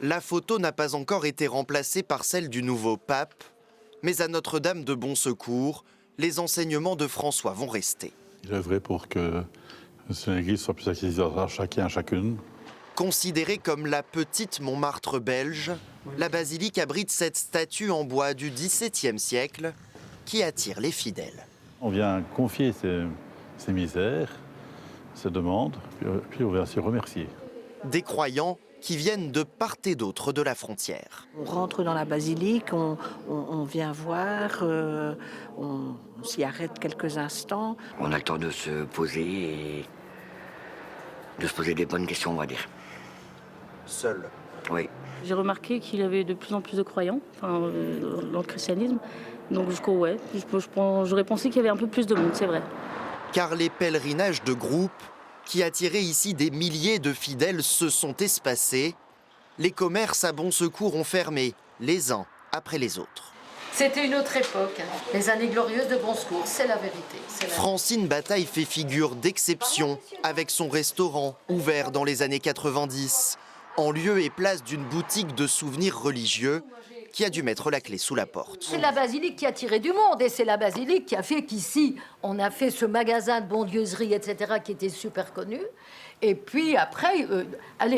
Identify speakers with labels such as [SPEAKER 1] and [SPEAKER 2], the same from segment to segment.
[SPEAKER 1] La photo n'a pas encore été remplacée par celle du nouveau pape, mais à Notre-Dame de Bon Secours, les enseignements de François vont rester.
[SPEAKER 2] Il œuvrait pour que l'Église soit plus accessible à chacun, à chacune.
[SPEAKER 1] Considérée comme la petite Montmartre belge, la basilique abrite cette statue en bois du XVIIe siècle qui attire les fidèles.
[SPEAKER 2] On vient confier ses misères, ses demandes, puis on vient s'y remercier.
[SPEAKER 1] Des croyants qui viennent de part et d'autre de la frontière.
[SPEAKER 3] On rentre dans la basilique, on vient voir, on s'y arrête quelques instants.
[SPEAKER 4] On a le temps de se poser et de se poser des bonnes questions, on va dire.
[SPEAKER 1] Seul.
[SPEAKER 4] Oui.
[SPEAKER 5] J'ai remarqué qu'il y avait de plus en plus de croyants dans le christianisme. Donc j'aurais pensé qu'il y avait un peu plus de monde, c'est vrai.
[SPEAKER 1] Car les pèlerinages de groupe qui attiraient ici des milliers de fidèles se sont espacés. Les commerces à Bon Secours ont fermé, les uns après les autres.
[SPEAKER 6] C'était une autre époque. Les années glorieuses de Bon Secours, c'est la vérité.
[SPEAKER 1] Francine Bataille fait figure d'exception avec son restaurant ouvert dans les années 90, en lieu et place d'une boutique de souvenirs religieux qui a dû mettre la clé sous la porte.
[SPEAKER 6] C'est la basilique qui a tiré du monde et c'est la basilique qui a fait qu'ici, on a fait ce magasin de bondieuserie, etc., qui était super connu. Et puis après,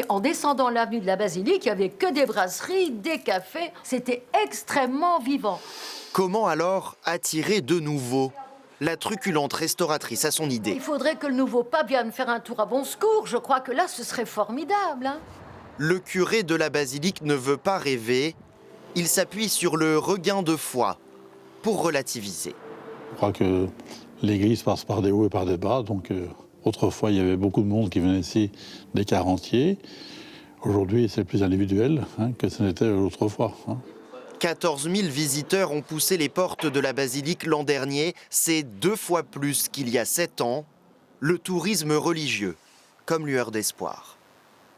[SPEAKER 6] en descendant l'avenue de la basilique, il n'y avait que des brasseries, des cafés. C'était extrêmement vivant.
[SPEAKER 1] Comment alors attirer de nouveau? La truculente restauratrice a son idée.
[SPEAKER 6] Il faudrait que le nouveau pape vienne faire un tour à Bon Secours. Je crois que là, ce serait formidable. Hein.
[SPEAKER 1] Le curé de la basilique ne veut pas rêver. Il s'appuie sur le regain de foi pour relativiser.
[SPEAKER 2] Je crois que l'Église passe par des hauts et par des bas. Donc, autrefois, il y avait beaucoup de monde qui venait ici des quarts entiers. Aujourd'hui, c'est plus individuel que ce n'était autrefois.
[SPEAKER 1] 14 000 visiteurs ont poussé les portes de la basilique l'an dernier. C'est 2 fois plus qu'il y a 7 ans. Le tourisme religieux, comme lueur d'espoir.